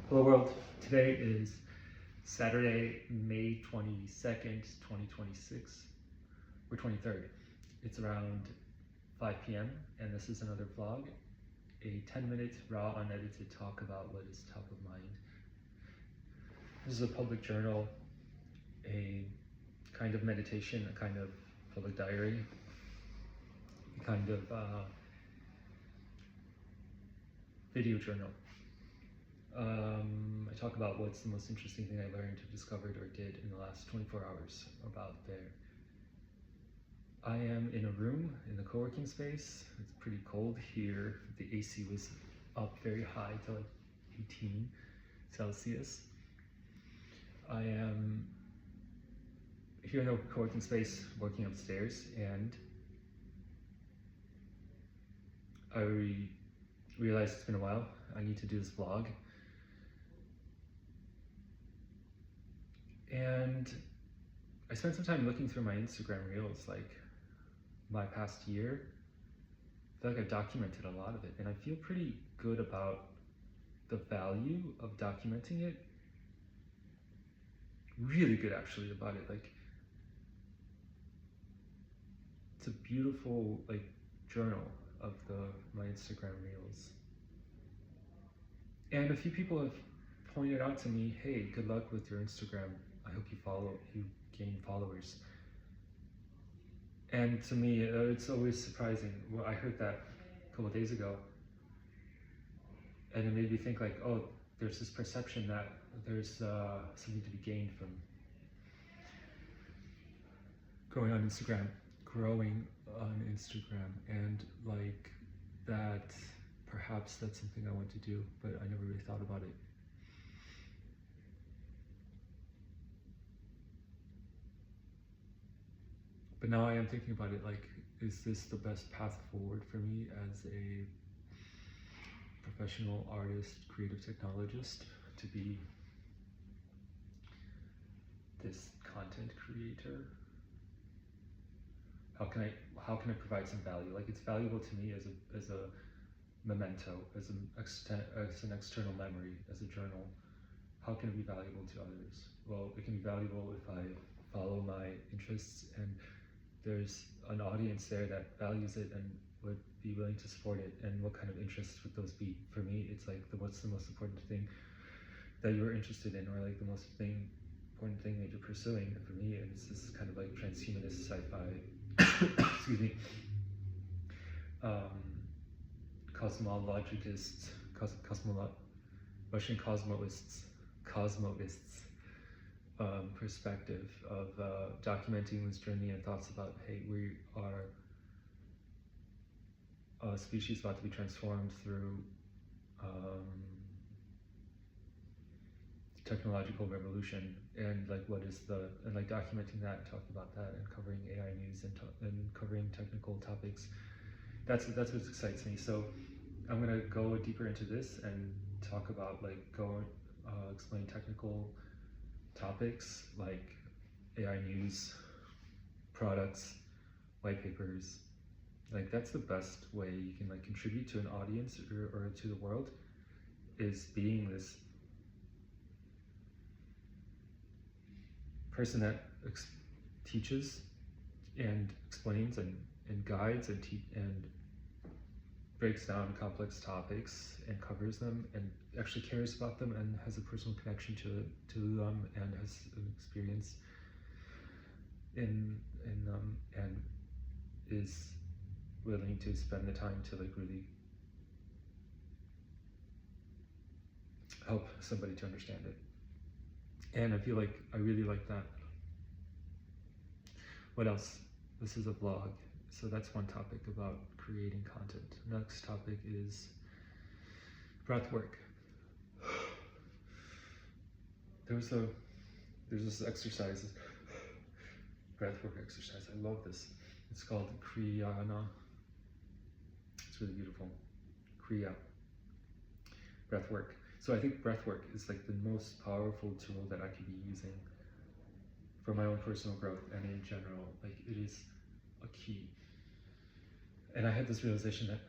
Hello world, today is Saturday, May 22nd, 2026, or 23rd. It's around 5 p.m. and this is another vlog, a 10-minute raw unedited talk about what is top of mind. This is a public journal, a kind of meditation, a kind of public diary, a kind of video journal. I talk about what's the most interesting thing I learned, or discovered, or did in the last 24 hours about there. I am in a room in the co-working space. It's pretty cold here. The AC was up very high to like 18 Celsius. I am here in the co-working space working upstairs, and I realized it's been a while. I need to do this vlog. And I spent some time looking through my Instagram reels, like my past year. I feel like I've documented a lot of it, and I feel pretty good about the value of documenting it. Really good actually about it. Like, it's a beautiful like journal of my Instagram reels. And a few people have pointed out to me, hey, good luck with your Instagram. I hope you gain followers. And to me, it's always surprising. Well, I heard that a couple of days ago, and it made me think like, oh, there's this perception that there's something to be gained from growing on Instagram, and like that perhaps that's something I want to do, but I never really thought about it. But now I am thinking about it, like, is this the best path forward for me as a professional artist, creative technologist, to be this content creator? How can I provide some value? Like, it's valuable to me as a memento, as an external memory, as a journal. How can it be valuable to others? Well, it can be valuable if I follow my interests and there's an audience there that values it and would be willing to support it. And what kind of interests would those be? For me, it's like, what's the most important thing that you're interested in, or like the most important thing that you're pursuing? And for me, it's this kind of like transhumanist sci-fi, excuse me, cosmologists, Russian cosmoists, perspective of documenting this journey and thoughts about, hey, we are a species about to be transformed through technological revolution, and like like documenting that and talking about that and covering AI news and covering technical topics. That's what excites me. So I'm gonna go deeper into this and talk about explain technical topics like AI news, products, white papers. Like, that's the best way you can like contribute to an audience or to the world, is being this person that teaches and explains and guides and breaks down complex topics and covers them and actually cares about them and has a personal connection to them and has an experience in them and is willing to spend the time to like really help somebody to understand it. And I feel like I really like that. What else? This is a vlog, so that's one topic about creating content. Next topic is breath work. There's this exercise, breath work exercise. I love this. It's called Kriyana. It's really beautiful. Kriya. Breath work. So I think breath work is like the most powerful tool that I could be using for my own personal growth and in general. Like, it is a key. And I had this realization that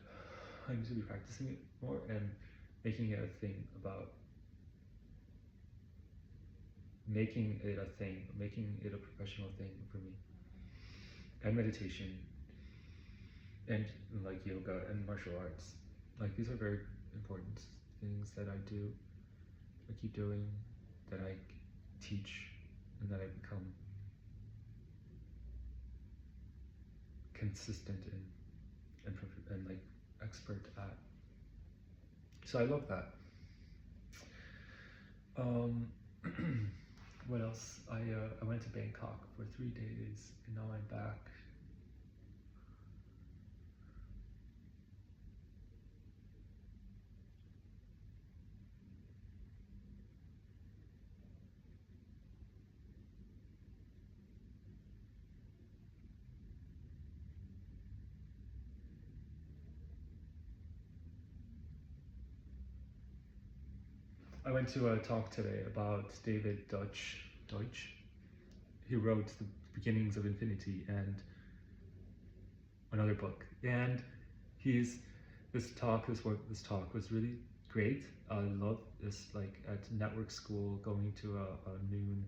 I need to be practicing it more and making it a thing about making it a thing, making it a professional thing for me. And meditation, and like yoga and martial arts. Like these are very important things that I do, I keep doing, that I teach, and that I become consistent in and like expert at. So I love that. What else? I went to Bangkok for 3 days, and now I'm back. I went to a talk today about David Deutsch. He wrote The Beginnings of Infinity and another book. And this talk was really great. I love this, like at network school, going to a noon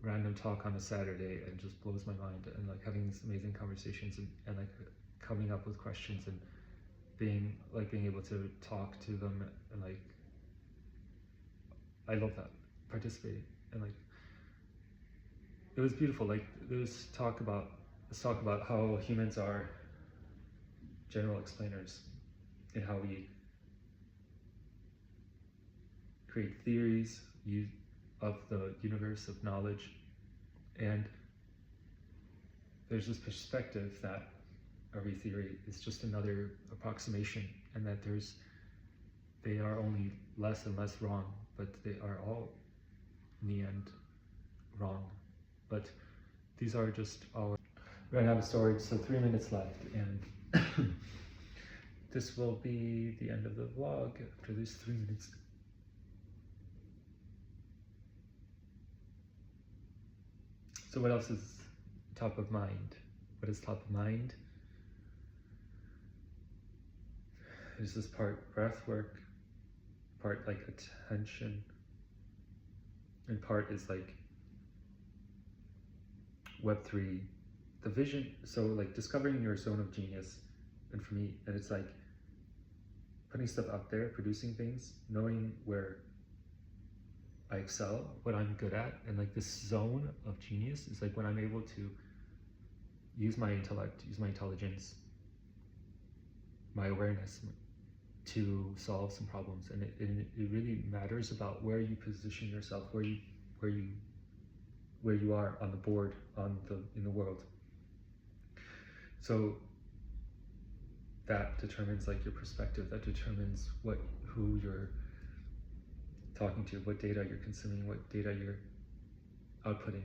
random talk on a Saturday, and just blows my mind, and like having these amazing conversations and like coming up with questions and being able to talk to them, and like I love that, participating, and like it was beautiful. Like let's talk about how humans are general explainers, and how we create theories of the universe of knowledge, and there's this perspective that every theory is just another approximation, and that they are only less and less wrong, but they are all in the end wrong. But these are just our ran out of storage, so 3 minutes left, and this will be the end of the vlog after these 3 minutes. So what else is top of mind? What is top of mind? There's this part breath work, part like attention, and part is like Web3, the vision. So like discovering your zone of genius, and for me, and it's like putting stuff out there, producing things, knowing where I excel, what I'm good at, and like this zone of genius is like when I'm able to use my intellect, use my intelligence, my awareness to solve some problems. And it really matters about where you position yourself, where you are on the board, in the world. So that determines like your perspective, that determines who you're talking to, what data you're consuming, what data you're outputting.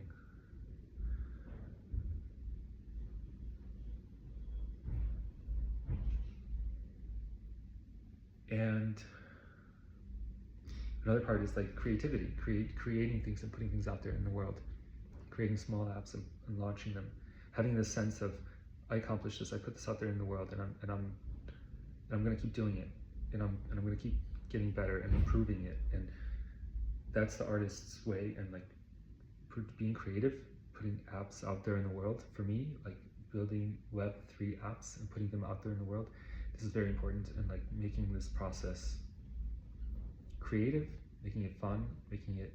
And another part is like creativity, creating things and putting things out there in the world, creating small apps and launching them, having this sense of I accomplished this, I put this out there in the world, and I'm going to keep doing it, and I'm going to keep getting better and improving it. And that's the artist's way, and like being creative, putting apps out there in the world. For me, like building Web3 apps and putting them out there in the world, this is very important, and like making this process creative, making it fun, making it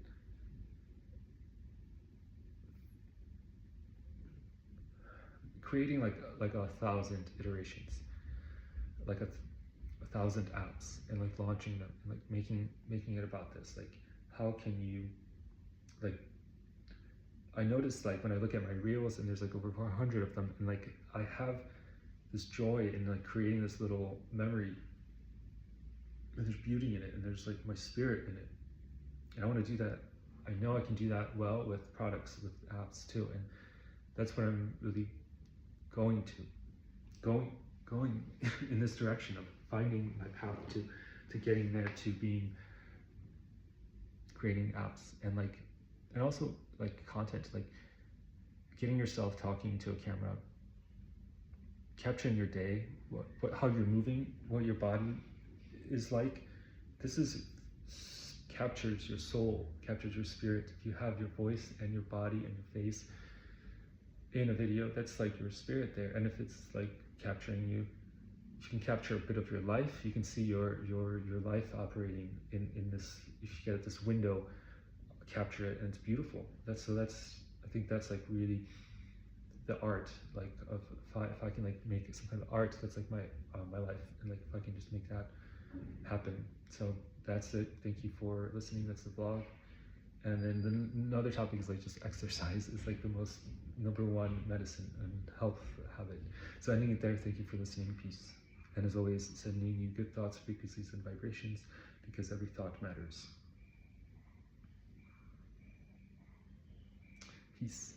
creating like 1,000 iterations, like a 1,000 apps, and like launching them, and like making it about this. Like how can you, like I noticed like when I look at my reels, and there's like over 400 of them, and like I have this joy in like creating this little memory, and there's beauty in it, and there's like my spirit in it, and I want to do that. I know I can do that well with products, with apps too, and that's what I'm really going in this direction of finding my path to getting there, to being creating apps, and also like content, like getting yourself talking to a camera, capturing your day, how you're moving, what your body is like. This is captures your soul, captures your spirit. If you have your voice and your body and your face in a video, that's like your spirit there. And if it's like capturing you, you can capture a bit of your life. You can see your life operating in this. If you get this window, capture it, and it's beautiful. That's I think that's like really the art, like of if I can like make some kind of art that's like my life, and like if I can just make that happen. So that's it. Thank you for listening. That's the vlog. And then another topic is like just exercise is like the most #1 medicine and health habit. So ending it there. Thank you for listening. Peace. And as always, sending you good thoughts, frequencies, and vibrations, because every thought matters. Peace.